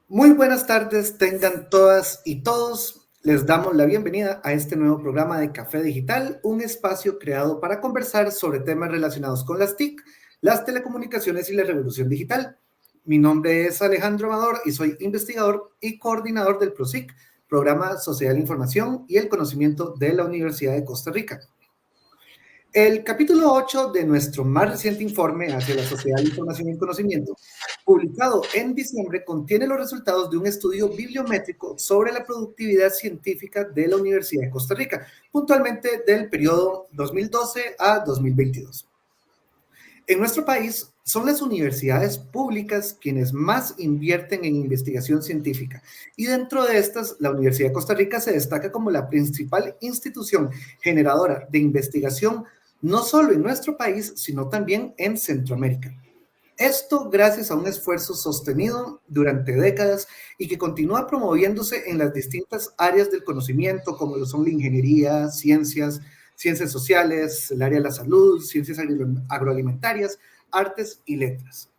Muy buenas tardes, tengan todas y todos. Les damos la bienvenida a este nuevo programa de Café Digital, un espacio creado para conversar sobre temas relacionados con las TIC, las telecomunicaciones y la revolución digital. Mi nombre es Alejandro Amador y soy investigador y coordinador del PROSIC, Programa Sociedad de la Información y el Conocimiento de la Universidad de Costa Rica. El capítulo 8 de nuestro más reciente informe hacia la sociedad de información y conocimiento, publicado en diciembre, contiene los resultados de un estudio bibliométrico sobre la productividad científica de la Universidad de Costa Rica, puntualmente del periodo 2012 a 2022. En nuestro país, son las universidades públicas quienes más invierten en investigación científica y dentro de estas, la Universidad de Costa Rica se destaca como la principal institución generadora de investigación no solo en nuestro país, sino también en Centroamérica. Esto gracias a un esfuerzo sostenido durante décadas y que continúa promoviéndose en las distintas áreas del conocimiento, como lo son la ingeniería, ciencias sociales, el área de la salud, ciencias agroalimentarias, artes y letras.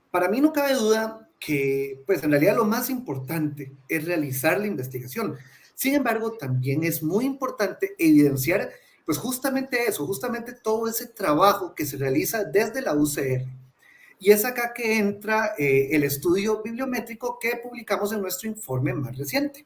Para mí no cabe duda que, pues en realidad lo más importante es realizar la investigación. Sin embargo, también es muy importante evidenciar, pues justamente eso, justamente todo ese trabajo que se realiza desde la UCR. Y es acá que entra el estudio bibliométrico que publicamos en nuestro informe más reciente.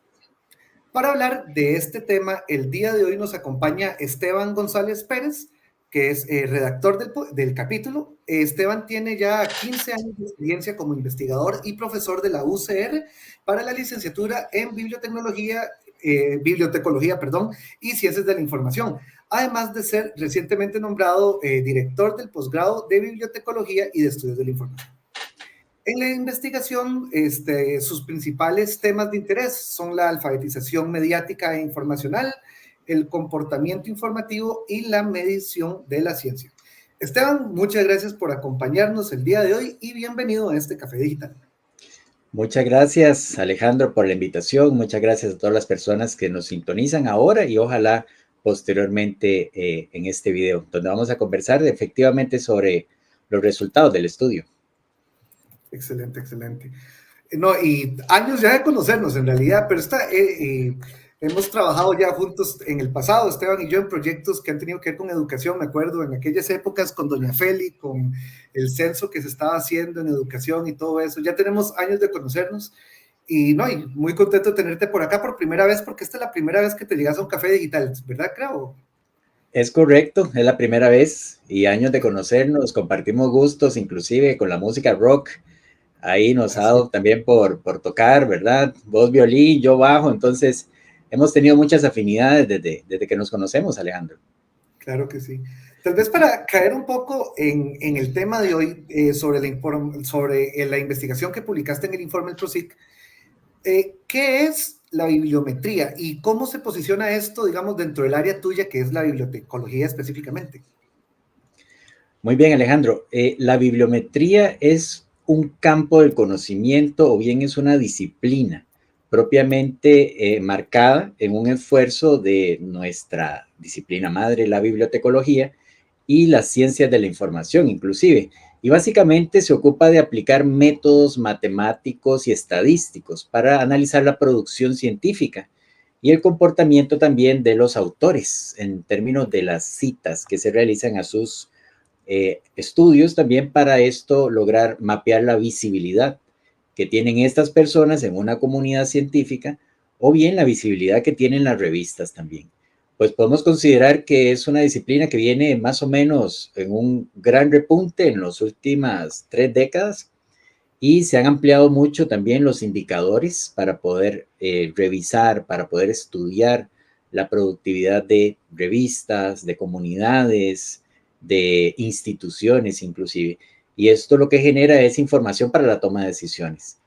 Para hablar de este tema, el día de hoy nos acompaña Esteban González Pérez, que es redactor del capítulo. Esteban tiene ya 15 años de experiencia como investigador y profesor de la UCR para la licenciatura en bibliotecología, y ciencias de la información, además de ser recientemente nombrado director del posgrado de bibliotecología y de estudios de la información. En la investigación, sus principales temas de interés son la alfabetización mediática e informacional, el comportamiento informativo y la medición de la ciencia. Esteban, muchas gracias por acompañarnos el día de hoy y bienvenido a este Café Digital. Muchas gracias, Alejandro, por la invitación. Muchas gracias a todas las personas que nos sintonizan ahora y ojalá posteriormente en este video, donde vamos a conversar efectivamente sobre los resultados del estudio. Excelente, excelente. No, y años ya de conocernos en realidad, pero hemos trabajado ya juntos en el pasado, Esteban y yo, en proyectos que han tenido que ver con educación. Me acuerdo en aquellas épocas con Doña Feli, con el censo que se estaba haciendo en educación y todo eso. Ya tenemos años de conocernos y no, y muy contento de tenerte por acá por primera vez, porque esta es la primera vez que te llegas a un café digital, ¿verdad, creo? Es correcto, es la primera vez y años de conocernos, compartimos gustos, inclusive con la música rock. Ahí nos ha Así, dado también por tocar, ¿verdad? Vos violín, yo bajo, entonces hemos tenido muchas afinidades desde que nos conocemos, Alejandro. claro que sí. Tal vez para caer un poco en el tema de hoy sobre la investigación que publicaste en el informe del PROSIC, ¿qué es la bibliometría y cómo se posiciona esto, digamos, dentro del área tuya que es la bibliotecología específicamente? Muy bien, Alejandro. La bibliometría es un campo del conocimiento o bien es una disciplina propiamente marcada en un esfuerzo de nuestra disciplina madre, la bibliotecología, y las ciencias de la información inclusive. Y básicamente se ocupa de aplicar métodos matemáticos y estadísticos para analizar la producción científica y el comportamiento también de los autores en términos de las citas que se realizan a sus estudios también para esto lograr mapear la visibilidad que tienen estas personas en una comunidad científica o bien la visibilidad que tienen las revistas también. Pues podemos considerar que es una disciplina que viene más o menos en un gran repunte en las últimas 3 décadas y se han ampliado mucho también los indicadores para poder revisar, para poder estudiar la productividad de revistas, de comunidades, de instituciones inclusive. Y esto lo que genera es información para la toma de decisiones.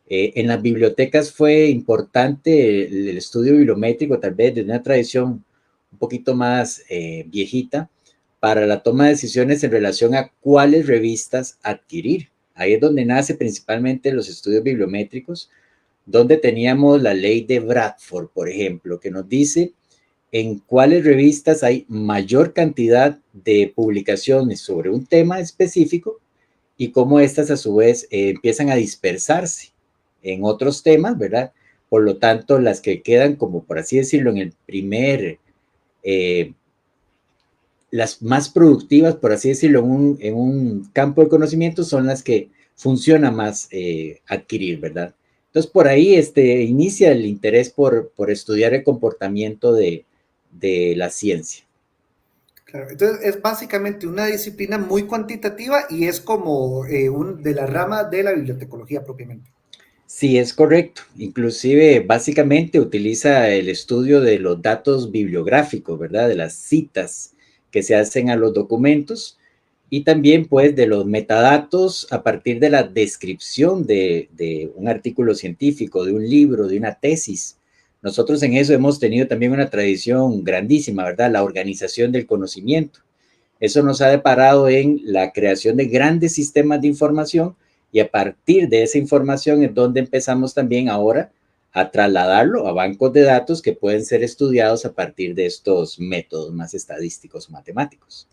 En las bibliotecas fue importante el estudio bibliométrico, tal vez de una tradición un poquito más viejita, para la toma de decisiones en relación a cuáles revistas adquirir. Ahí es donde nace principalmente los estudios bibliométricos, donde teníamos la ley de Bradford, por ejemplo, que nos dice en cuáles revistas hay mayor cantidad de publicaciones sobre un tema específico y cómo estas a su vez empiezan a dispersarse en otros temas, ¿verdad? Por lo tanto, las que quedan, como por así decirlo, en el primer, las más productivas, por así decirlo, en un campo de conocimiento son las que funciona más adquirir, ¿verdad? Entonces, por ahí inicia el interés por estudiar el comportamiento de la ciencia. Claro, entonces es básicamente una disciplina muy cuantitativa y es como de la rama de la bibliotecología propiamente. Sí, es correcto. Inclusive, básicamente utiliza el estudio de los datos bibliográficos, ¿verdad? De las citas que se hacen a los documentos y también, pues, de los metadatos a partir de la descripción de un artículo científico, de un libro, de una tesis. Nosotros en eso hemos tenido también una tradición grandísima, ¿verdad? La organización del conocimiento. Eso nos ha deparado en la creación de grandes sistemas de información y a partir de esa información es donde empezamos también ahora a trasladarlo a bancos de datos que pueden ser estudiados a partir de estos métodos más estadísticos o matemáticos.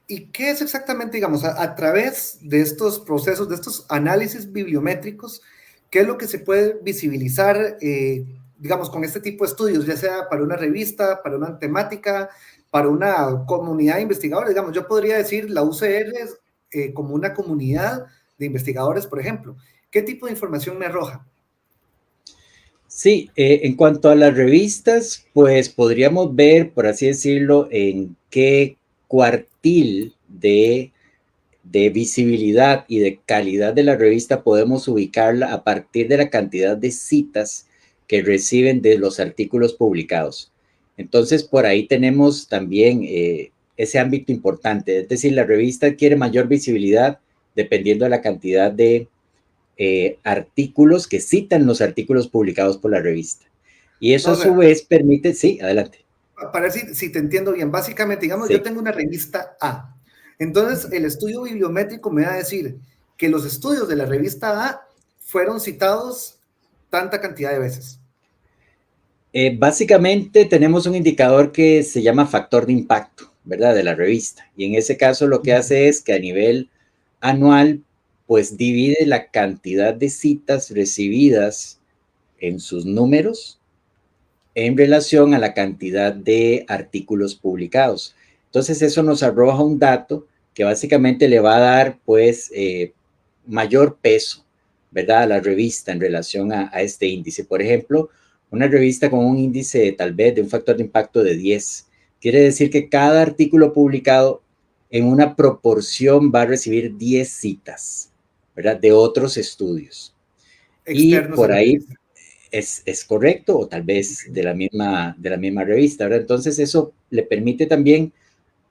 ¿Y qué es exactamente, digamos, a través de estos procesos, de estos análisis bibliométricos, qué es lo que se puede visibilizar, digamos, con este tipo de estudios, ya sea para una revista, para una temática, para una comunidad de investigadores? Digamos, yo podría decir la UCR como una comunidad de investigadores, por ejemplo. ¿Qué tipo de información me arroja? Sí, en cuanto a las revistas, pues podríamos ver, por así decirlo, en qué cuartil de visibilidad y de calidad de la revista podemos ubicarla a partir de la cantidad de citas que reciben de los artículos publicados. Entonces, por ahí tenemos también ese ámbito importante, es decir, la revista adquiere mayor visibilidad dependiendo de la cantidad de artículos que citan los artículos publicados por la revista. Y eso No, a o su sea, vez permite, sí, adelante. para ver si te entiendo bien, básicamente, digamos, yo Sí. tengo una revista A. Entonces, el estudio bibliométrico me va a decir que los estudios de la revista A fueron citados tanta cantidad de veces. Básicamente tenemos un indicador que se llama factor de impacto, ¿verdad? De la revista. Y en ese caso lo que hace es que a nivel anual, pues divide la cantidad de citas recibidas en sus números en relación a la cantidad de artículos publicados. Entonces eso nos arroja un dato que básicamente le va a dar pues mayor peso, ¿verdad? A la revista en relación a este índice. Por ejemplo, una revista con un índice tal vez de un factor de impacto de 10, quiere decir que cada artículo publicado en una proporción va a recibir 10 citas, ¿verdad? De otros estudios. Y Externos a por la ahí revista. es correcto, o tal vez Okay. de la misma revista, ¿verdad? Entonces eso le permite también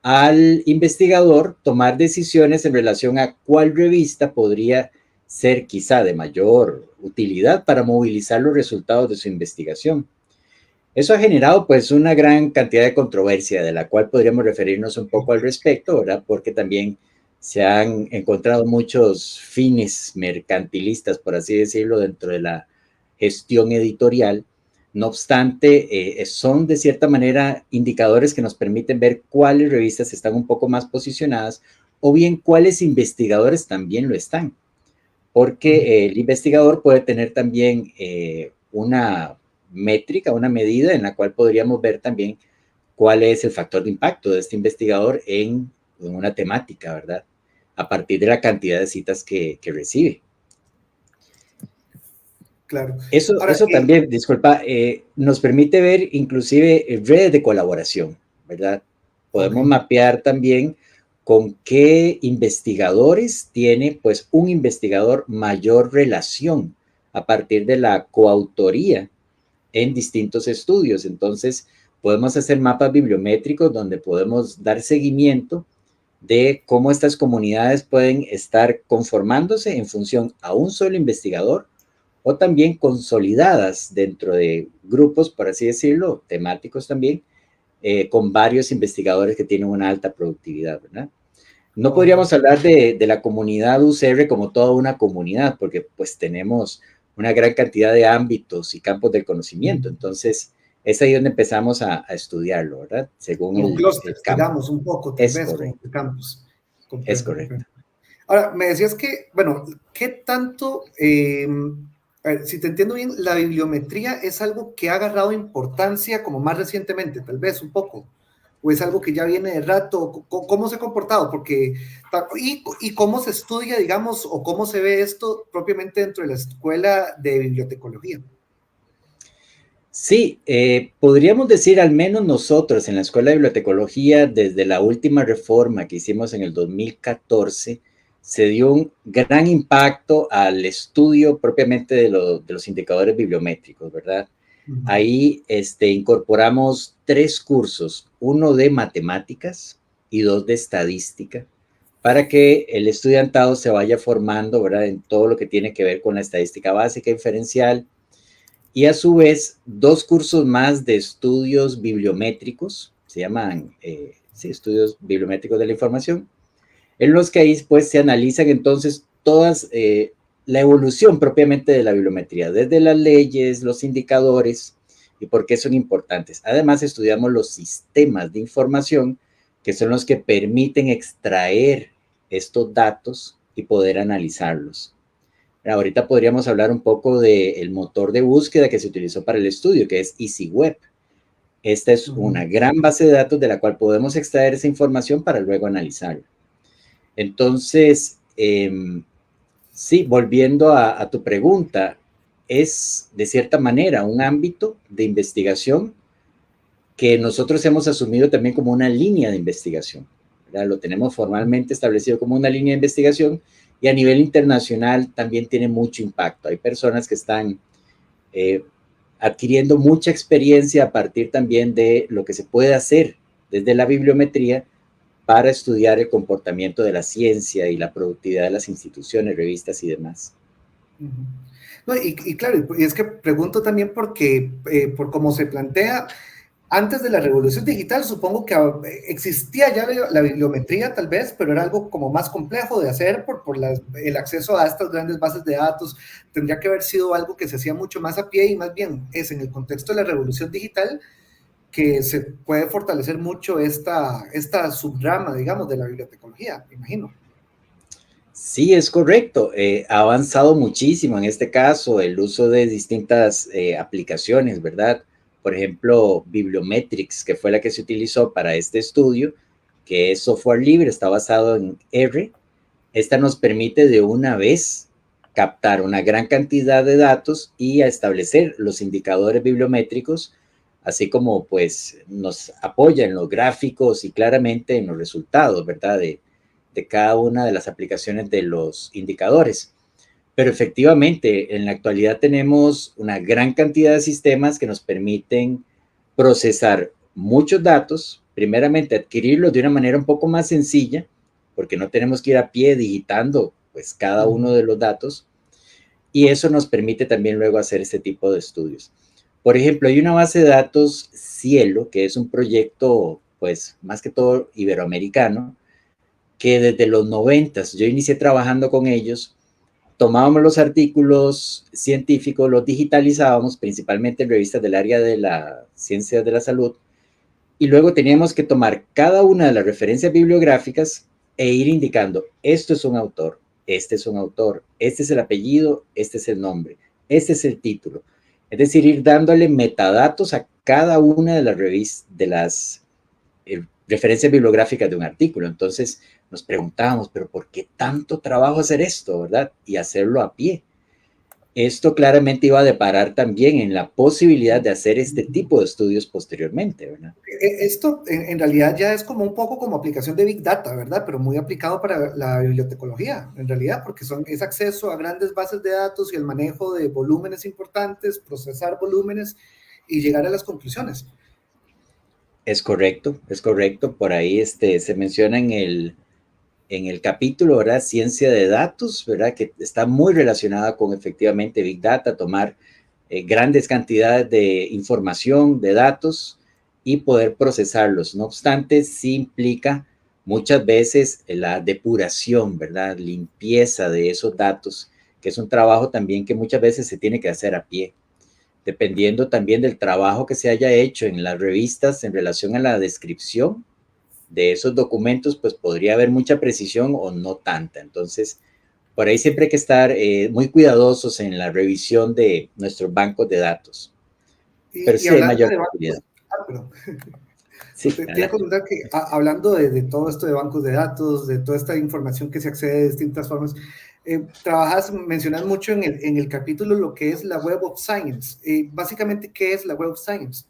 al investigador tomar decisiones en relación a cuál revista podría ser quizá de mayor utilidad para movilizar los resultados de su investigación. Eso ha generado pues una gran cantidad de controversia de la cual podríamos referirnos un poco al respecto, ¿verdad? Porque también se han encontrado muchos fines mercantilistas, por así decirlo, dentro de la gestión editorial. No obstante, son de cierta manera indicadores que nos permiten ver cuáles revistas están un poco más posicionadas o bien cuáles investigadores también lo están. Porque el investigador puede tener también una métrica, una medida en la cual podríamos ver también cuál es el factor de impacto de este investigador en una temática, ¿verdad? A partir de la cantidad de citas que recibe. Claro. Ahora, Eso también, disculpa, nos permite ver inclusive redes de colaboración, ¿verdad? ok. Podemos mapear también con qué investigadores tiene pues un investigador mayor relación a partir de la coautoría en distintos estudios. Entonces, podemos hacer mapas bibliométricos donde podemos dar seguimiento de cómo estas comunidades pueden estar conformándose en función a un solo investigador o también consolidadas dentro de grupos, por así decirlo, temáticos también, con varios investigadores que tienen una alta productividad, ¿verdad? No Ok. podríamos hablar de la comunidad UCR como toda una comunidad, porque pues tenemos una gran cantidad de ámbitos y campos del conocimiento, entonces es ahí donde empezamos a estudiarlo, ¿verdad? Según Como el clústeres, campo. digamos, un poco, tal Es vez, como correcto, campus. es Comprendo, correcto. comprendo. Ahora, me decías que, bueno, ¿qué tanto, a ver, si te entiendo bien, la bibliometría es algo que ha agarrado importancia como más recientemente, tal vez un poco, o es algo que ya viene de rato? ¿Cómo se ha comportado? Porque, y cómo se estudia, digamos, o cómo se ve esto propiamente dentro de la escuela de bibliotecología. Sí, podríamos decir al menos nosotros en la Escuela de Bibliotecología, desde la última reforma que hicimos en el 2014, se dio un gran impacto al estudio propiamente de los indicadores bibliométricos, ¿verdad? Ahí incorporamos 3 cursos, uno de matemáticas y 2 de estadística, para que el estudiantado se vaya formando, ¿verdad?, en todo lo que tiene que ver con la estadística básica y diferencial, y a su vez 2 cursos más de estudios bibliométricos, se llaman sí, estudios bibliométricos de la información, en los que ahí pues se analizan entonces todas la evolución propiamente de la bibliometría, desde las leyes, los indicadores y por qué son importantes. Además estudiamos los sistemas de información que son los que permiten extraer estos datos y poder analizarlos. Ahorita podríamos hablar un poco del motor de búsqueda que se utilizó para el estudio, que es EasyWeb. Esta es una gran base de datos de la cual podemos extraer esa información para luego analizarla. Entonces, sí, volviendo a tu pregunta, es de cierta manera un ámbito de investigación que nosotros hemos asumido también como una línea de investigación, ¿verdad? Lo tenemos formalmente establecido como una línea de investigación y a nivel internacional también tiene mucho impacto. Hay personas que están eh, adquiriendo mucha experiencia a partir también de lo que se puede hacer desde la bibliometría para estudiar el comportamiento de la ciencia y la productividad de las instituciones, revistas y demás. No, y claro, y es que pregunto también porque, por cómo se plantea, antes de la revolución digital, supongo que existía ya la bibliometría tal vez, pero era algo como más complejo de hacer por el acceso a estas grandes bases de datos. Tendría que haber sido algo que se hacía mucho más a pie y más bien es en el contexto de la revolución digital que se puede fortalecer mucho esta subrama, digamos, de la bibliotecología, me imagino. Sí, es correcto. Ha avanzado muchísimo en este caso el uso de distintas aplicaciones, ¿verdad? Por ejemplo, Bibliometrics, que fue la que se utilizó para este estudio, que es software libre, está basado en R. Esta nos permite de una vez captar una gran cantidad de datos y a establecer los indicadores bibliométricos, así como pues nos apoya en los gráficos y claramente en los resultados, ¿verdad? De cada una de las aplicaciones de los indicadores. Pero efectivamente, en la actualidad tenemos una gran cantidad de sistemas que nos permiten procesar muchos datos, primeramente adquirirlos de una manera un poco más sencilla, porque no tenemos que ir a pie digitando pues cada uno de los datos, y eso nos permite también luego hacer este tipo de estudios. Por ejemplo, hay una base de datos Cielo, que es un proyecto pues más que todo iberoamericano, que desde los 90 yo inicié trabajando con ellos. Tomábamos los artículos científicos, los digitalizábamos principalmente en revistas del área de la ciencia de la salud, y luego teníamos que tomar cada una de las referencias bibliográficas e ir indicando, esto es un autor, este es un autor, este es el apellido, este es el nombre, este es el título. Es decir, ir dándole metadatos a cada una de las revistas, de las referencias bibliográficas de un artículo. Entonces nos preguntábamos, pero ¿por qué tanto trabajo hacer esto, verdad? Y hacerlo a pie. Esto claramente iba a deparar también en la posibilidad de hacer este tipo de estudios posteriormente, ¿verdad? Esto en realidad ya es como un poco como aplicación de Big Data, ¿verdad? Pero muy aplicado para la bibliotecología, en realidad, porque es acceso a grandes bases de datos y el manejo de volúmenes importantes, procesar volúmenes y llegar a las conclusiones. Es correcto, es correcto. Por ahí se menciona en el capítulo, ¿verdad? Ciencia de datos, ¿verdad? Que está muy relacionada con efectivamente Big Data, tomar grandes cantidades de información, de datos y poder procesarlos. No obstante, sí implica muchas veces la depuración, ¿verdad? Limpieza de esos datos, que es un trabajo también que muchas veces se tiene que hacer a pie, dependiendo también del trabajo que se haya hecho en las revistas en relación a la descripción de esos documentos, pues podría haber mucha precisión o no tanta. Entonces, por ahí siempre hay que estar muy cuidadosos en la revisión de nuestros bancos de datos. Pero Y sí hay hablando mayor de tranquilidad. bancos, perdón. Sí, Te iba a adelante. comentar que hablando de todo esto de bancos de datos, de toda esta información que se accede de distintas formas, mencionas mucho en el capítulo lo que es la Web of Science. Básicamente, ¿qué es la Web of Science?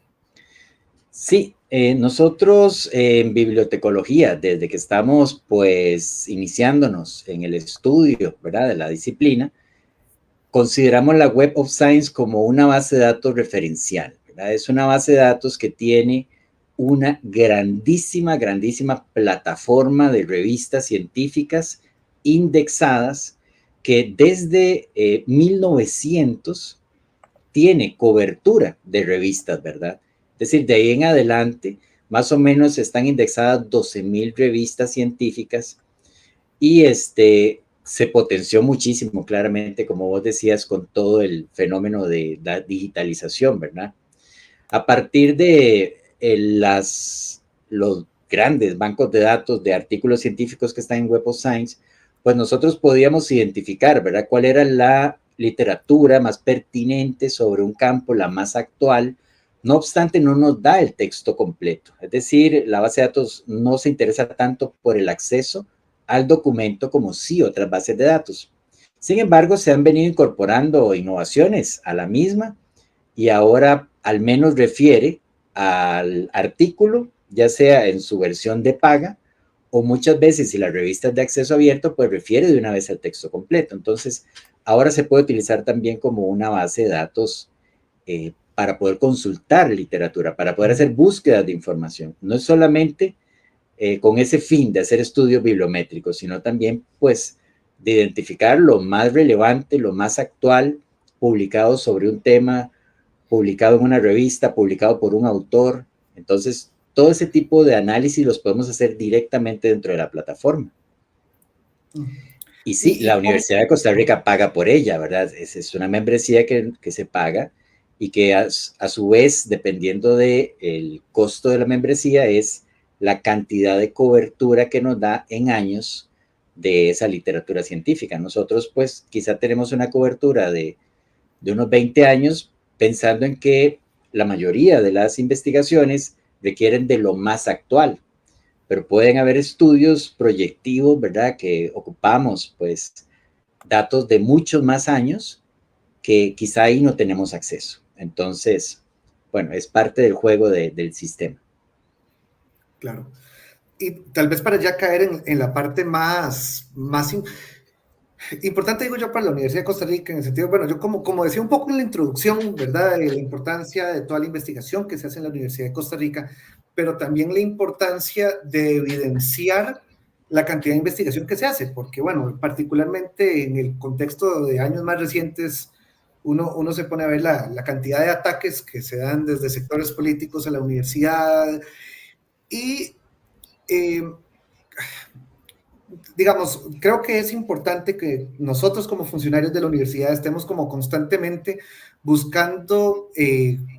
Sí, nosotros en bibliotecología, desde que estamos pues iniciándonos en el estudio, ¿verdad?, de la disciplina, consideramos la Web of Science como una base de datos referencial, ¿verdad? Es una base de datos que tiene una grandísima, grandísima plataforma de revistas científicas indexadas que desde 1900 tiene cobertura de revistas, ¿verdad? Es decir, de ahí en adelante, más o menos están indexadas 12,000 revistas científicas y se potenció muchísimo, claramente, como vos decías, con todo el fenómeno de la digitalización, ¿verdad? A partir de los grandes bancos de datos de artículos científicos que están en Web of Science, pues nosotros podíamos identificar, ¿verdad?, cuál era la literatura más pertinente sobre un campo, la más actual. No obstante, no nos da el texto completo. Es decir, la base de datos no se interesa tanto por el acceso al documento como sí otras bases de datos. Sin embargo, se han venido incorporando innovaciones a la misma y ahora al menos refiere al artículo, ya sea en su versión de paga o muchas veces si la revista es de acceso abierto, pues refiere de una vez al texto completo. Entonces, ahora se puede utilizar también como una base de datos para poder consultar literatura, para poder hacer búsquedas de información. No es solamente con ese fin de hacer estudios bibliométricos, sino también pues de identificar lo más relevante, lo más actual, publicado sobre un tema, publicado en una revista, publicado por un autor. Entonces, todo ese tipo de análisis los podemos hacer directamente dentro de la plataforma. Y sí, la Y cómo, Universidad de Costa Rica paga por ella, ¿verdad? Es una membresía que se paga y que a su vez, dependiendo del costo de la membresía, es la cantidad de cobertura que nos da en años de esa literatura científica. Nosotros, pues, quizá tenemos una cobertura de unos 20 años, pensando en que la mayoría de las investigaciones requieren de lo más actual, pero pueden haber estudios proyectivos, ¿verdad?, que ocupamos, pues, datos de muchos más años que quizá ahí no tenemos acceso. Entonces, bueno, es parte del juego del sistema. claro. Y tal vez para ya caer en la parte más importante, digo yo, para la Universidad de Costa Rica, en el sentido, bueno, yo como decía un poco en la introducción, ¿verdad? De la importancia de toda la investigación que se hace en la Universidad de Costa Rica, pero también la importancia de evidenciar la cantidad de investigación que se hace, porque, bueno, particularmente en el contexto de años más recientes, uno se pone a ver la cantidad de ataques que se dan desde sectores políticos a la universidad y eh, digamos, creo que es importante que nosotros como funcionarios de la universidad estemos como constantemente buscando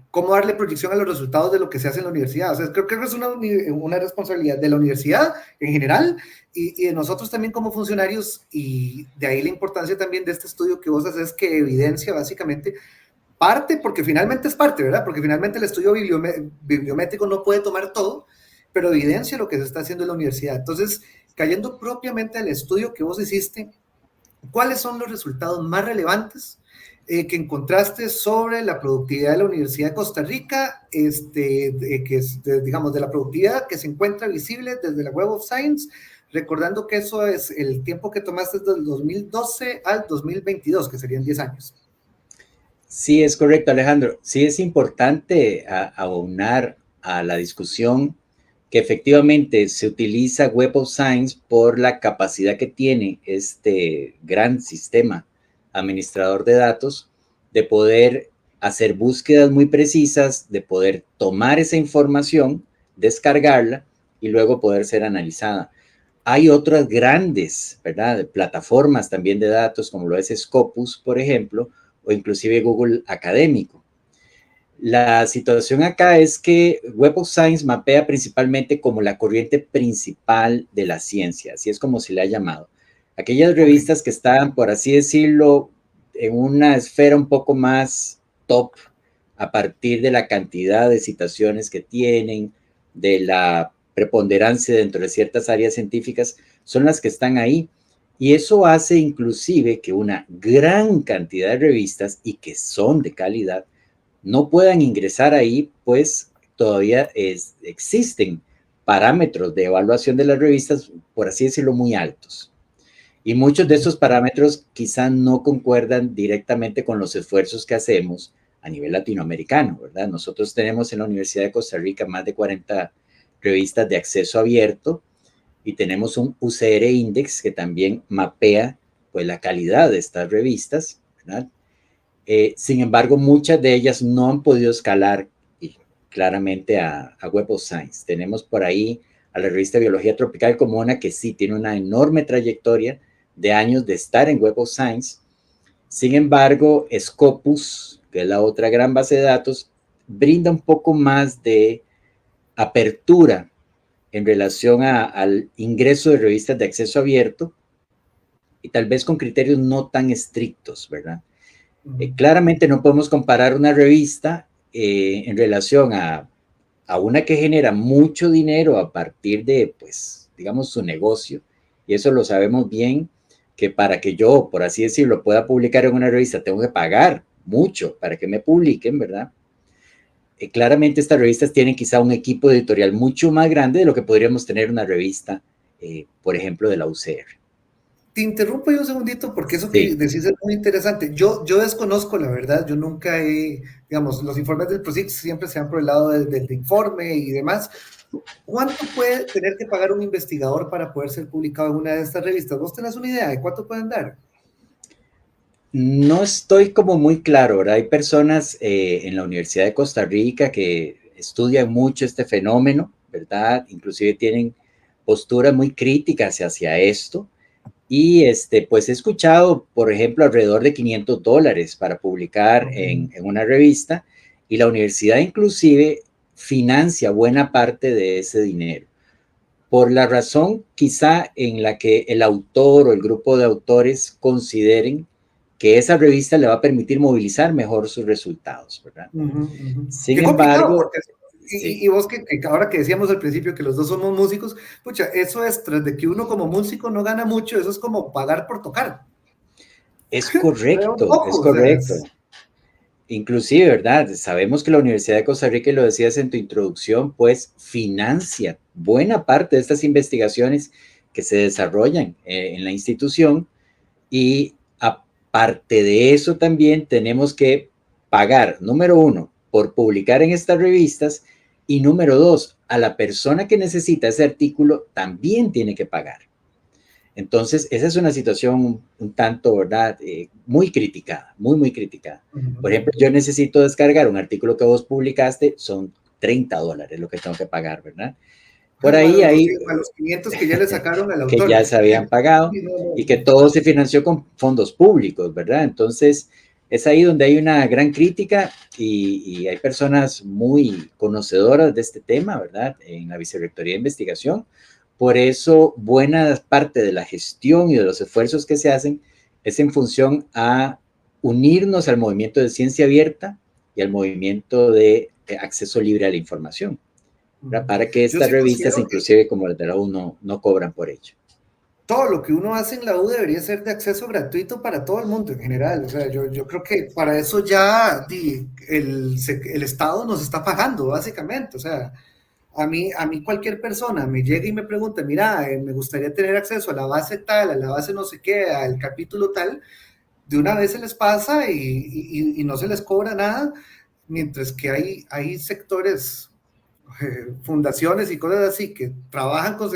cómo darle proyección a los resultados de lo que se hace en la universidad. O sea, creo que es una responsabilidad de la universidad en general y de nosotros también como funcionarios y de ahí la importancia también de este estudio que vos haces que evidencia básicamente parte, porque finalmente es parte, ¿verdad? Porque finalmente el estudio bibliométrico no puede tomar todo, pero evidencia lo que se está haciendo en la universidad. Entonces, cayendo propiamente al estudio que vos hiciste, ¿cuáles son los resultados más relevantes que encontraste sobre la productividad de la Universidad de Costa Rica, que es, digamos, de la productividad que se encuentra visible desde la Web of Science, recordando que eso es el tiempo que tomaste desde el 2012 al 2022, que serían 10 años? Sí, es correcto, Alejandro. Sí es importante aunar a la discusión que efectivamente se utiliza Web of Science por la capacidad que tiene este gran sistema administrador de datos de poder hacer búsquedas muy precisas, de poder tomar esa información, descargarla y luego poder ser analizada. Hay otras grandes, ¿verdad?, plataformas también de datos, como lo es Scopus, por ejemplo, o inclusive Google Académico. La situación acá es que Web of Science mapea principalmente como la corriente principal de la ciencia, así es como se le ha llamado. Aquellas Ok. revistas que están, por así decirlo, en una esfera un poco más top a partir de la cantidad de citaciones que tienen, de la preponderancia dentro de ciertas áreas científicas, son las que están ahí. Y eso hace inclusive que una gran cantidad de revistas y que son de calidad no puedan ingresar ahí, pues todavía existen parámetros de evaluación de las revistas, por así decirlo, muy altos. Y muchos de esos parámetros quizá no concuerdan directamente con los esfuerzos que hacemos a nivel latinoamericano, ¿verdad? Nosotros tenemos en la Universidad de Costa Rica más de 40 revistas de acceso abierto y tenemos un UCR Index que también mapea pues la calidad de estas revistas, ¿verdad? Sin embargo, muchas de ellas no han podido escalar claramente a Web of Science. Tenemos por ahí a la revista Biología Tropical como una que sí tiene una enorme trayectoria de años de estar en Web of Science. Sin embargo, Scopus, que es la otra gran base de datos, brinda un poco más de apertura en relación al ingreso de revistas de acceso abierto y tal vez con criterios no tan estrictos, ¿verdad? Claramente no podemos comparar una revista en relación a una que genera mucho dinero a partir de, pues, digamos, su negocio. Y eso lo sabemos bien, que para que yo, por así decirlo, pueda publicar en una revista, tengo que pagar mucho para que me publiquen, ¿verdad? Claramente estas revistas tienen quizá un equipo editorial mucho más grande de lo que podríamos tener una revista, por ejemplo, de la UCR. Te interrumpo yo un segundito porque eso que Sí. decís es muy interesante. Yo desconozco, la verdad, yo nunca he, digamos, los informes del PROSIC siempre se han por el lado del informe y demás. ¿Cuánto puede tener que pagar un investigador para poder ser publicado en una de estas revistas? ¿Vos tenés una idea de cuánto pueden dar? No estoy como muy claro, ¿verdad? Hay personas en la Universidad de Costa Rica que estudian mucho este fenómeno, ¿verdad? Inclusive tienen posturas muy críticas hacia esto. Y pues he escuchado, por ejemplo, alrededor de $500 para publicar Okay. en una revista y la universidad inclusive financia buena parte de ese dinero. Por la razón quizá en la que el autor o el grupo de autores consideren que esa revista le va a permitir movilizar mejor sus resultados, ¿verdad? Sin Qué complicado, embargo, porque sí, y vos que ahora que decíamos al principio que los dos somos músicos, pucha, eso es, tras de que uno como músico no gana mucho, eso es como pagar por tocar. O sea, un es poco, o sea, correcto. Inclusive, ¿verdad? Sabemos que la Universidad de Costa Rica, y lo decías en tu introducción, pues financia buena parte de estas investigaciones que se desarrollan en la institución y aparte de eso también tenemos que pagar, número uno, por publicar en estas revistas y número dos, a la persona que necesita ese artículo también tiene que pagar. Entonces, esa es una situación un tanto, ¿verdad? Muy criticada, muy, muy criticada. Por ejemplo, yo necesito descargar un artículo que vos publicaste, son $30 lo que tengo que pagar, ¿verdad? Por ahí más hay los 500 que ya le sacaron al que autor. ya se habían pagado Sí, no, y que no. todo se financió con fondos públicos, ¿verdad? Entonces, es ahí donde hay una gran crítica y hay personas muy conocedoras de este tema, ¿verdad? En la Vicerrectoría de Investigación. Por eso, buena parte de la gestión y de los esfuerzos que se hacen es en función a unirnos al movimiento de ciencia abierta y al movimiento de acceso libre a la información, ¿verdad? Para que Yo estas sí revistas, considero que inclusive como las de la U, no cobran por ello. todo lo que uno hace en la U debería ser de acceso gratuito para todo el mundo en general. O sea, yo creo que para eso ya el Estado nos está pagando, básicamente. O sea, a mí cualquier persona me llega y me pregunta, mira, me gustaría tener acceso a la base tal, a la base no sé qué, al capítulo tal, de una vez se les pasa y no se les cobra nada, mientras que hay sectores, fundaciones y cosas así que trabajan con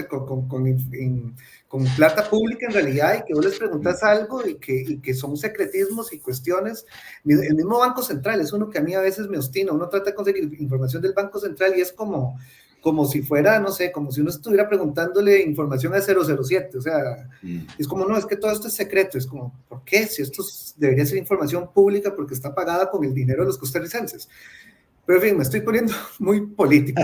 plata pública en realidad y que vos les preguntas algo y que son secretismos y cuestiones. El mismo Banco Central es uno que a mí a veces me ostina. Uno trata de conseguir información del Banco Central y es como si fuera, no sé, como si uno estuviera preguntándole información a 007. O sea, es como, no, es que todo esto es secreto. Es como, ¿por qué? Si esto debería ser información pública porque está pagada con el dinero de los costarricenses. Pero en fin, me estoy poniendo muy político.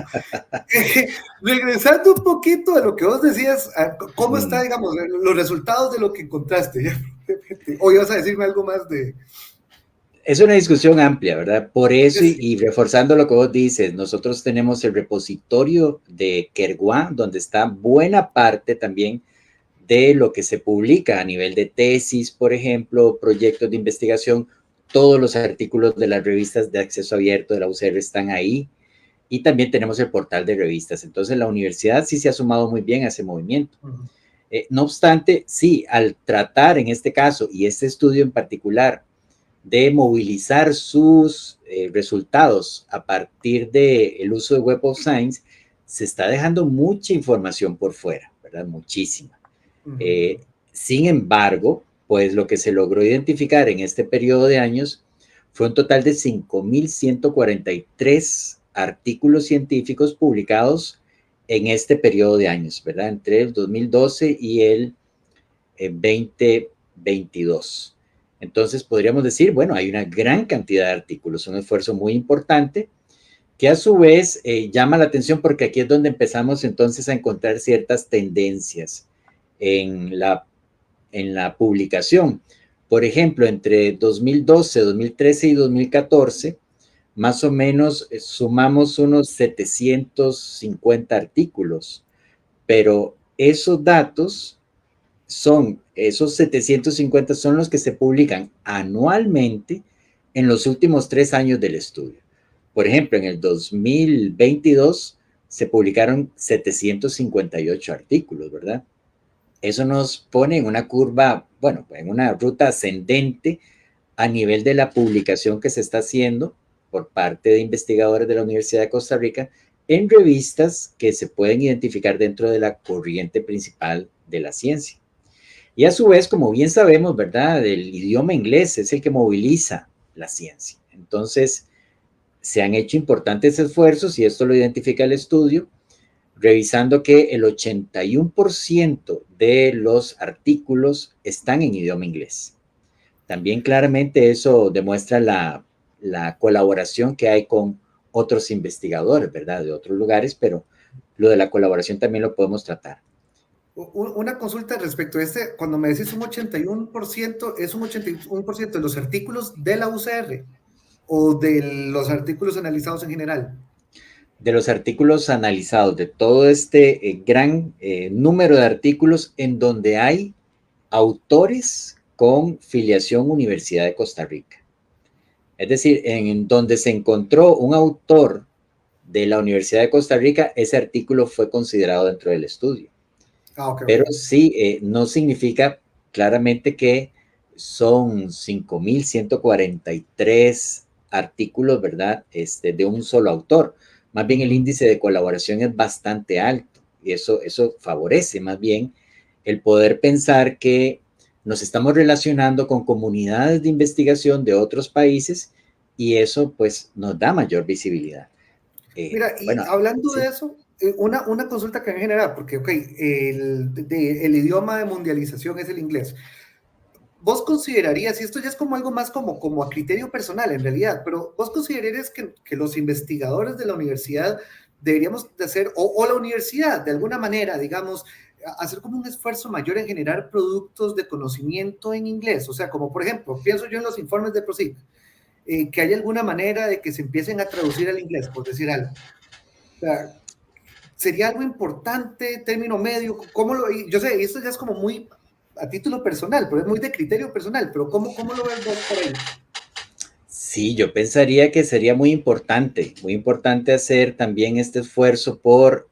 Regresando un poquito a lo que vos decías, ¿cómo está, Mm. digamos, los resultados de lo que encontraste? ¿O ibas a decirme algo más de...? Es una discusión amplia, ¿verdad? Por eso, Sí. y reforzando lo que vos dices, nosotros tenemos el repositorio de Kerguá, donde está buena parte también de lo que se publica a nivel de tesis, por ejemplo, proyectos de investigación. Todos los artículos de las revistas de acceso abierto de la UCR están ahí, y también tenemos el portal de revistas. Entonces la universidad sí se ha sumado muy bien a ese movimiento. No obstante, sí, al tratar en este caso, y este estudio en particular, de movilizar sus resultados a partir del uso de Web of Science, se está dejando mucha información por fuera, ¿verdad? Muchísima. Sin embargo, pues lo que se logró identificar en este periodo de años fue un total de 5,143 artículos científicos publicados en este periodo de años, ¿verdad? Entre el 2012 y el 2022. Entonces podríamos decir, bueno, hay una gran cantidad de artículos, un esfuerzo muy importante que a su vez llama la atención porque aquí es donde empezamos entonces a encontrar ciertas tendencias en la publicación. Por ejemplo, entre 2012, 2013 y 2014, más o menos sumamos unos 750 artículos, pero esos datos esos 750 son los que se publican anualmente en los últimos 3 años del estudio. Por ejemplo, en el 2022 se publicaron 758 artículos, ¿verdad? Eso nos pone en una curva, bueno, en una ruta ascendente a nivel de la publicación que se está haciendo por parte de investigadores de la Universidad de Costa Rica en revistas que se pueden identificar dentro de la corriente principal de la ciencia. Y a su vez, como bien sabemos, ¿verdad? El idioma inglés es el que moviliza la ciencia. Entonces, se han hecho importantes esfuerzos, y esto lo identifica el estudio, revisando que el 81% de los artículos están en idioma inglés. También claramente eso demuestra la colaboración que hay con otros investigadores, ¿verdad? De otros lugares, pero lo de la colaboración también lo podemos tratar. Una consulta respecto a cuando me decís un 81%, ¿es un 81% de los artículos de la UCR o de los artículos analizados en general? De los artículos analizados, de todo este gran número de artículos en donde hay autores con filiación Universidad de Costa Rica. Es decir, en donde se encontró un autor de la Universidad de Costa Rica, ese artículo fue considerado dentro del estudio. Ok. Pero sí, no significa claramente que son 5,143 artículos, ¿verdad? De un solo autor. Más bien el índice de colaboración es bastante alto, y eso favorece más bien el poder pensar que nos estamos relacionando con comunidades de investigación de otros países, y eso pues nos da mayor visibilidad. Mira, y Bueno, hablando de sí. eso, una consulta que me genera, porque, ok, el idioma de mundialización es el inglés. ¿Vos considerarías, y esto ya es como algo más como a criterio personal en realidad, pero vos considerarías que los investigadores de la universidad deberíamos de hacer, o la universidad de alguna manera, digamos, hacer como un esfuerzo mayor en generar productos de conocimiento en inglés? O sea, como por ejemplo, pienso yo en los informes de PROSIC, que hay alguna manera de que se empiecen a traducir al inglés, por decir algo. O sea, sería algo importante, término medio, ¿cómo lo, yo sé, esto ya es como muy a título personal, pero es muy de criterio personal, pero ¿cómo lo ves vos por ahí? Sí, yo pensaría que sería muy importante hacer también este esfuerzo por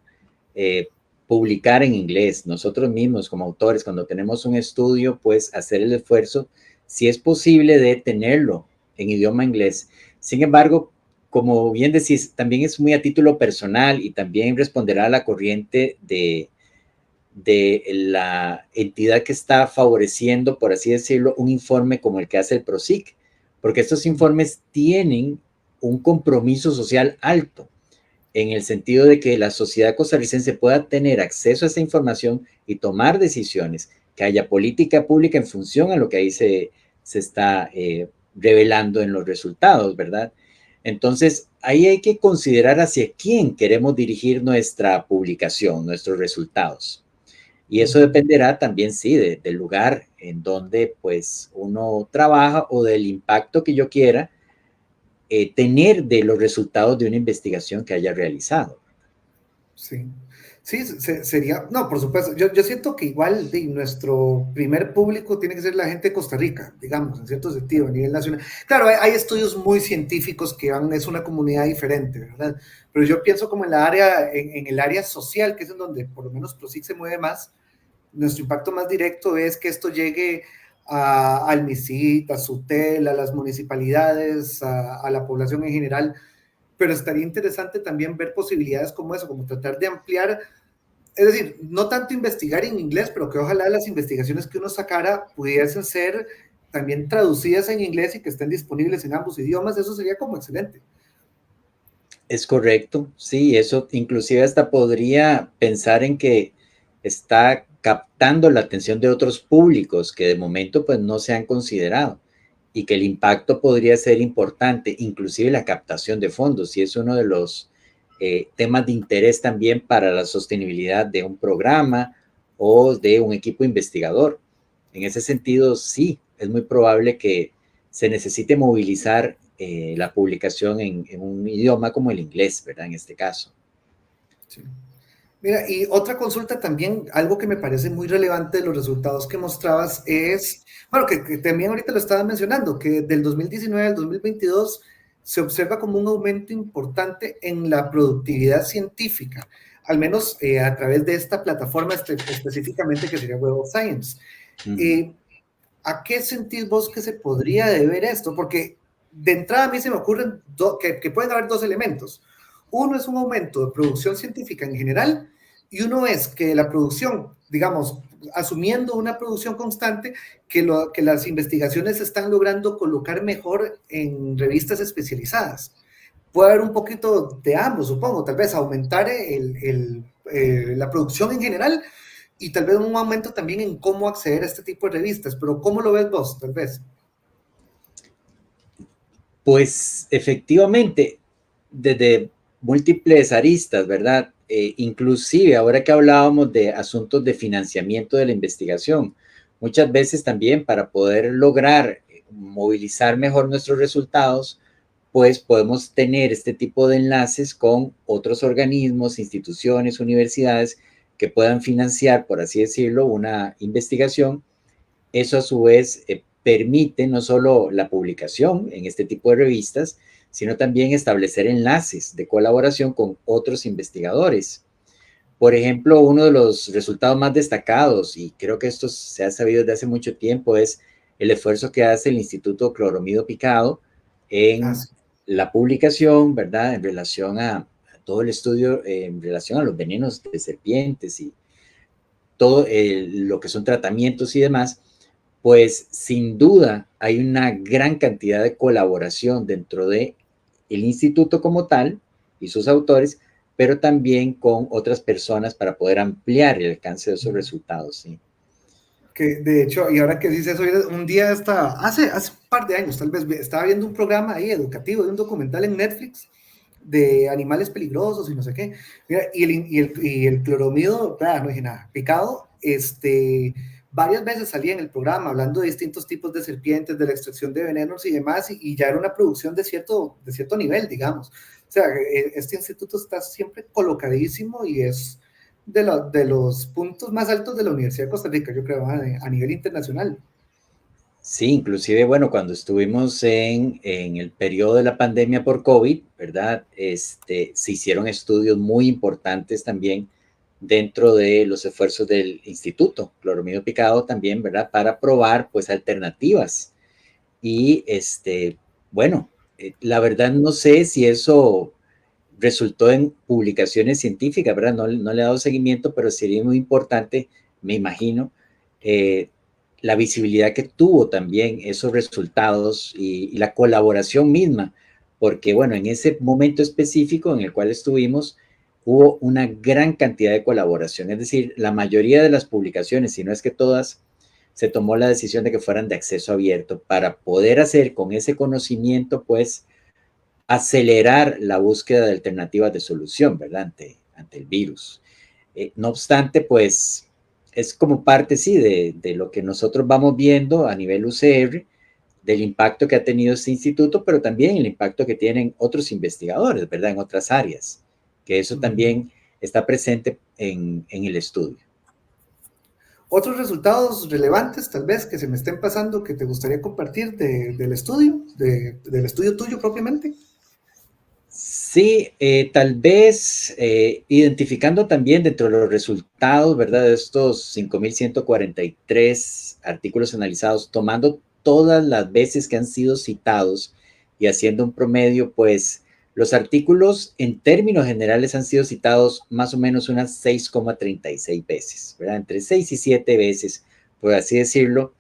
eh, publicar en inglés. Nosotros mismos como autores, cuando tenemos un estudio, pues hacer el esfuerzo, si es posible, de tenerlo en idioma inglés. Sin embargo, como bien decís, también es muy a título personal, y también responderá a la corriente de la entidad que está favoreciendo, por así decirlo, un informe como el que hace el PROSIC, porque estos informes tienen un compromiso social alto, en el sentido de que la sociedad costarricense pueda tener acceso a esa información y tomar decisiones, que haya política pública en función a lo que ahí se está revelando en los resultados, ¿verdad? Entonces, ahí hay que considerar hacia quién queremos dirigir nuestra publicación, nuestros resultados. Y eso dependerá también, sí, del lugar en donde pues uno trabaja o del impacto que yo quiera tener de los resultados de una investigación que haya realizado. Sí, sí, sería, no, por supuesto, yo siento que igual de nuestro primer público tiene que ser la gente de Costa Rica, digamos, en cierto sentido, a nivel nacional. Claro, hay estudios muy científicos que van, es una comunidad diferente, ¿verdad? Pero yo pienso como en la área, en el área social, que es en donde por lo menos PROSIC se mueve más, nuestro impacto más directo es que esto llegue al MISIT, a SUTEL, a las municipalidades, a la población en general, pero estaría interesante también ver posibilidades como eso, como tratar de ampliar, es decir, no tanto investigar en inglés, pero que ojalá las investigaciones que uno sacara pudiesen ser también traducidas en inglés y que estén disponibles en ambos idiomas, eso sería como excelente. Es correcto, sí, eso inclusive hasta podría pensar en que está captando la atención de otros públicos que de momento pues no se han considerado y que el impacto podría ser importante, inclusive la captación de fondos, y es uno de los temas de interés también para la sostenibilidad de un programa o de un equipo investigador. En ese sentido, sí, es muy probable que se necesite movilizar la publicación en un idioma como el inglés, ¿verdad? En este caso. Sí. Mira, y otra consulta también, algo que me parece muy relevante de los resultados que mostrabas es, bueno, que también ahorita lo estabas mencionando, que del 2019 al 2022 se observa como un aumento importante en la productividad científica, al menos a través de esta plataforma específicamente que sería Web of Science. Uh -huh. ¿A qué sentís vos que se podría deber esto? Porque de entrada a mí se me ocurren que pueden haber dos elementos. Uno es un aumento de producción científica en general y uno es que la producción, digamos, asumiendo una producción constante, que las investigaciones se están logrando colocar mejor en revistas especializadas. Puede haber un poquito de ambos, supongo, tal vez aumentar la producción en general y tal vez un aumento también en cómo acceder a este tipo de revistas, pero ¿cómo lo ves vos, tal vez? Pues efectivamente, desde múltiples aristas, ¿verdad? Inclusive ahora que hablábamos de asuntos de financiamiento de la investigación, muchas veces también para poder lograr movilizar mejor nuestros resultados, pues podemos tener este tipo de enlaces con otros organismos, instituciones, universidades que puedan financiar, por así decirlo, una investigación. Eso a su vez permite no solo la publicación en este tipo de revistas, sino también establecer enlaces de colaboración con otros investigadores. Por ejemplo, uno de los resultados más destacados, y creo que esto se ha sabido desde hace mucho tiempo, es el esfuerzo que hace el Instituto Cloromido Picado en la publicación, ¿verdad? En relación a todo el estudio, en relación a los venenos de serpientes y todo lo que son tratamientos y demás, pues sin duda hay una gran cantidad de colaboración dentro de el instituto como tal y sus autores, pero también con otras personas para poder ampliar el alcance de esos resultados. ¿Sí? Que de hecho, y ahora que dices eso, un día hace un par de años tal vez, estaba viendo un programa ahí educativo, de un documental en Netflix de animales peligrosos y no sé qué. Mira, y el cloromido, no dije nada, picado, varias veces salía en el programa hablando de distintos tipos de serpientes, de la extracción de venenos y demás, y ya era una producción de cierto nivel, digamos. O sea, este instituto está siempre colocadísimo y es de los puntos más altos de la Universidad de Costa Rica, yo creo, a nivel internacional. Sí, inclusive, bueno, cuando estuvimos en el periodo de la pandemia por COVID, ¿verdad? Se hicieron estudios muy importantes también dentro de los esfuerzos del instituto, cloromido picado también, ¿verdad? Para probar, pues, alternativas. Y, bueno, la verdad no sé si eso resultó en publicaciones científicas, ¿verdad? No, no le he dado seguimiento, pero sería muy importante, me imagino, eh, la visibilidad que tuvo también esos resultados y la colaboración misma, porque bueno, en ese momento específico en el cual estuvimos, hubo una gran cantidad de colaboración, es decir, la mayoría de las publicaciones, si no es que todas, se tomó la decisión de que fueran de acceso abierto para poder hacer con ese conocimiento, pues, acelerar la búsqueda de alternativas de solución, ¿verdad? Ante el virus. No obstante, pues es como parte, sí, de lo que nosotros vamos viendo a nivel UCR, del impacto que ha tenido este instituto, pero también el impacto que tienen otros investigadores, ¿verdad? En otras áreas, que eso también está presente en el estudio. Otros resultados relevantes, tal vez, que se me estén pasando, que te gustaría compartir del estudio, del estudio tuyo propiamente. Sí, tal vez identificando también dentro de los resultados, ¿verdad? De estos 5.143 artículos analizados, tomando todas las veces que han sido citados y haciendo un promedio, pues los artículos en términos generales han sido citados más o menos unas 6,36 veces, ¿verdad? Entre 6 y 7 veces, por así decirlo.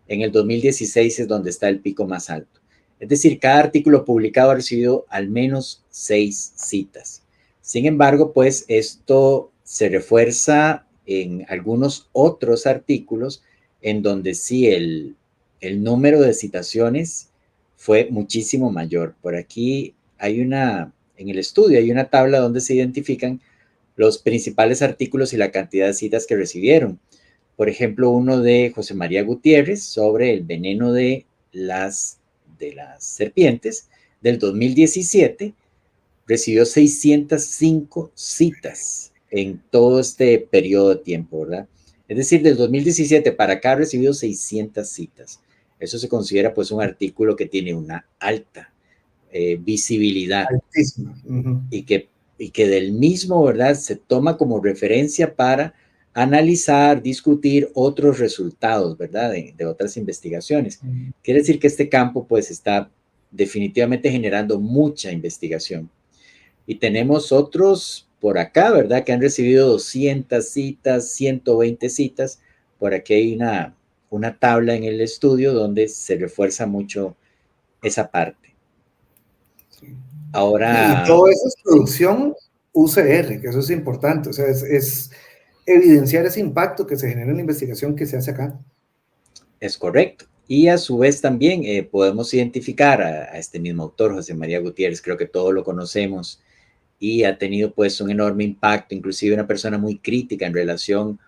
En el 2016 es donde está el pico más alto. Es decir, cada artículo publicado ha recibido al menos 6 citas. Sin embargo, pues esto se refuerza en algunos otros artículos en donde sí el número de citaciones fue muchísimo mayor. Por aquí en el estudio hay una tabla donde se identifican los principales artículos y la cantidad de citas que recibieron. Por ejemplo, uno de José María Gutiérrez sobre el veneno de las serpientes del 2017 recibió 605 citas en todo este periodo de tiempo, ¿verdad? Es decir, del 2017 para acá ha recibido 600 citas. Eso se considera pues un artículo que tiene una alta visibilidad Altísimo. y que, y que del mismo, ¿verdad? Se toma como referencia para analizar, discutir otros resultados, ¿verdad? De otras investigaciones. Quiere decir que este campo pues está definitivamente generando mucha investigación. Y tenemos otros por acá, ¿verdad? Que han recibido 200 citas, 120 citas. Por aquí hay una tabla en el estudio donde se refuerza mucho esa parte. Y Ahora, todo eso es sí, producción UCR, que eso es importante, o sea, es evidenciar ese impacto que se genera en la investigación que se hace acá. es correcto. Y a su vez también podemos identificar a este mismo autor, José María Gutiérrez, creo que todos lo conocemos, y ha tenido pues un enorme impacto, inclusive una persona muy crítica en relación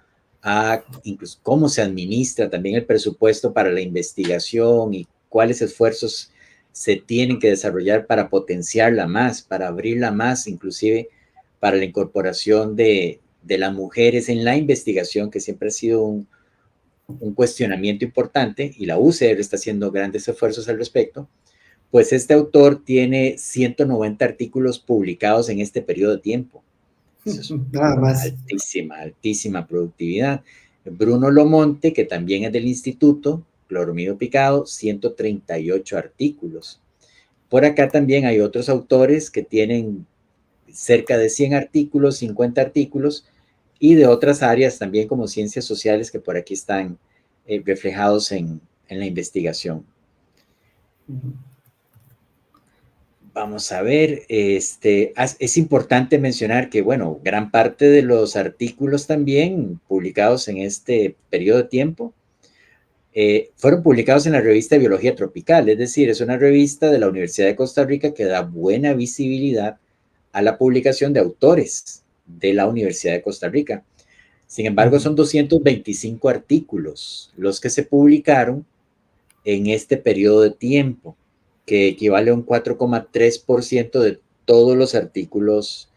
a incluso cómo se administra también el presupuesto para la investigación y cuáles esfuerzos se tienen que desarrollar para potenciarla más, para abrirla más, inclusive para la incorporación de las mujeres en la investigación, que siempre ha sido un cuestionamiento importante y la UCR está haciendo grandes esfuerzos al respecto. Pues este autor tiene 190 artículos publicados en este periodo de tiempo. Eso es Nada una más. altísima, altísima productividad. Bruno Lomonte, que también es del Instituto Cloromido Picado, 138 artículos. Por acá también hay otros autores que tienen cerca de 100 artículos, 50 artículos, y de otras áreas también como ciencias sociales que por aquí están reflejados en la investigación. Vamos a ver, es importante mencionar que, bueno, gran parte de los artículos también publicados en este periodo de tiempo fueron publicados en la revista de Biología Tropical, es decir, es una revista de la Universidad de Costa Rica que da buena visibilidad a la publicación de autores de la Universidad de Costa Rica. Sin embargo, son 225 artículos los que se publicaron en este periodo de tiempo, que equivale a un 4,3% de todos los artículos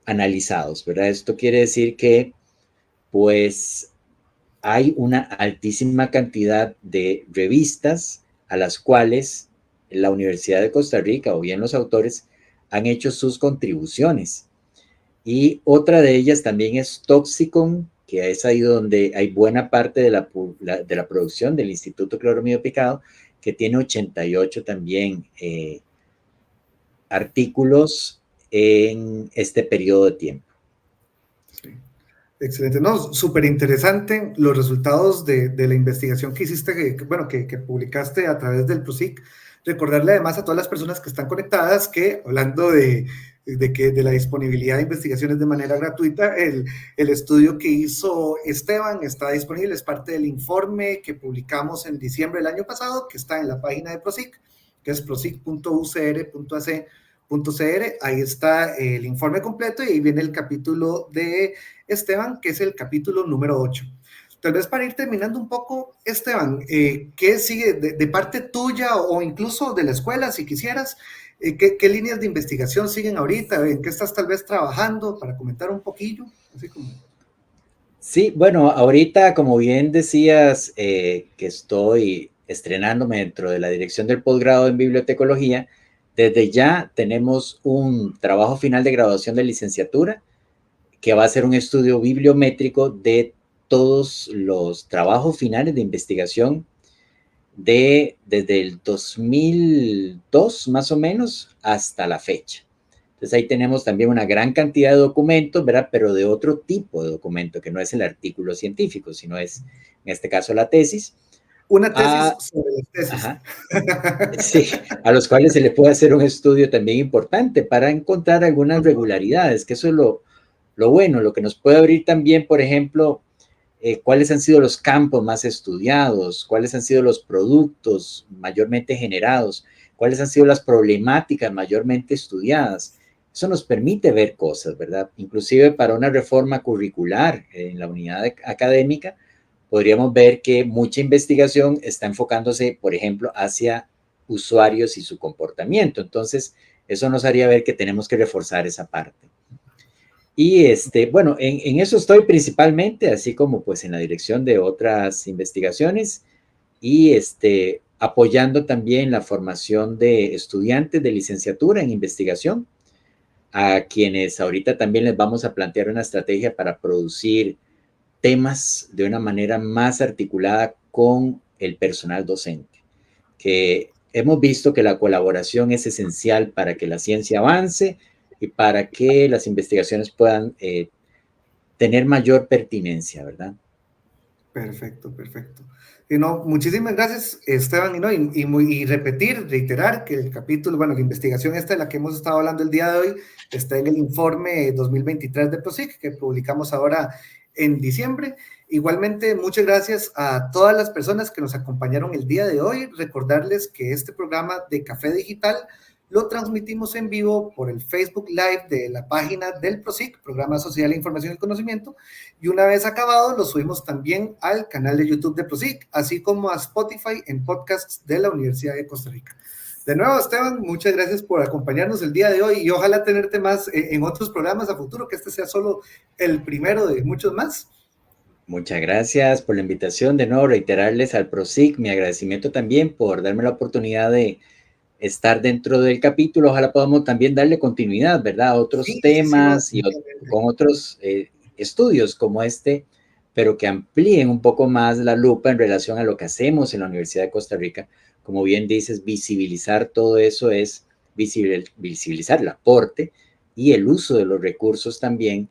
analizados, ¿verdad? Esto quiere decir que, pues, hay una altísima cantidad de revistas a las cuales la Universidad de Costa Rica o bien los autores han hecho sus contribuciones. Y otra de ellas también es Toxicon, que es ahí donde hay buena parte de la producción del Instituto Cloromido Picado, que tiene 88 también artículos en este periodo de tiempo. Sí. Excelente, no, súper interesante los resultados de la investigación que hiciste, que publicaste a través del PROSIC. Recordarle además a todas las personas que están conectadas que, hablando de la disponibilidad de investigaciones de manera gratuita, el estudio que hizo Esteban está disponible, es parte del informe que publicamos en diciembre del año pasado, que está en la página de PROSIC. que es prosic.ucr.ac.cr. Ahí está el informe completo y ahí viene el capítulo de Esteban, que es el capítulo número 8. Tal vez para ir terminando un poco, Esteban, ¿qué sigue de parte tuya o incluso de la escuela, si quisieras? ¿Qué líneas de investigación siguen ahorita? ¿En qué estás tal vez trabajando? Para comentar un poquillo, así como... Sí, bueno, ahorita, como bien decías, que estoy estrenándome dentro de la dirección del posgrado en bibliotecología, desde ya tenemos un trabajo final de graduación de licenciatura que va a ser un estudio bibliométrico de todos los trabajos finales de investigación desde el 2002 más o menos hasta la fecha. Entonces ahí tenemos también una gran cantidad de documentos, ¿verdad? Pero de otro tipo de documento, que no es el artículo científico, sino es, en este caso, la tesis. Una tesis sobre las tesis. Ajá, sí, a los cuales se le puede hacer un estudio también importante para encontrar algunas regularidades, que eso es lo bueno, lo que nos puede abrir también, por ejemplo, cuáles han sido los campos más estudiados, cuáles han sido los productos mayormente generados, cuáles han sido las problemáticas mayormente estudiadas. Eso nos permite ver cosas, ¿verdad? Inclusive para una reforma curricular en la unidad académica, podríamos ver que mucha investigación está enfocándose, por ejemplo, hacia usuarios y su comportamiento. Entonces, eso nos haría ver que tenemos que reforzar esa parte. Y bueno, en eso estoy principalmente, así como pues en la dirección de otras investigaciones y apoyando también la formación de estudiantes de licenciatura en investigación, a quienes ahorita también les vamos a plantear una estrategia para producir temas de una manera más articulada con el personal docente, que hemos visto que la colaboración es esencial para que la ciencia avance y para que las investigaciones puedan tener mayor pertinencia, ¿verdad? Perfecto, perfecto. Y no, muchísimas gracias, Esteban, y, no, y repetir, reiterar que el capítulo, bueno, la investigación esta de la que hemos estado hablando el día de hoy está en el informe 2023 de PROSIC, que publicamos ahora en diciembre. Igualmente, muchas gracias a todas las personas que nos acompañaron el día de hoy. Recordarles que este programa de Café Digital lo transmitimos en vivo por el Facebook Live de la página del PROSIC, Programa Social, Información y Conocimiento, y una vez acabado lo subimos también al canal de YouTube de PROSIC, así como a Spotify en podcasts de la Universidad de Costa Rica. De nuevo, Esteban, muchas gracias por acompañarnos el día de hoy y ojalá tenerte más en otros programas a futuro, que este sea solo el primero de muchos más. Muchas gracias por la invitación. De nuevo, reiterarles al PROSIC mi agradecimiento también por darme la oportunidad de estar dentro del capítulo. Ojalá podamos también darle continuidad, ¿verdad? A otros temas y con otros estudios como este, pero que amplíen un poco más la lupa en relación a lo que hacemos en la Universidad de Costa Rica. Como bien dices, visibilizar todo eso es visibilizar el aporte y el uso de los recursos también,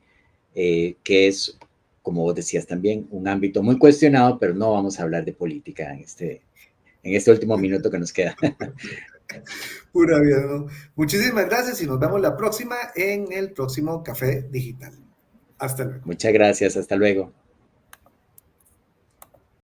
que es, como vos decías también, un ámbito muy cuestionado, pero no vamos a hablar de política en este último minuto que nos queda. Pura vida, ¿no? Muchísimas gracias y nos vemos la próxima en el próximo Café Digital. Hasta luego. Muchas gracias, hasta luego.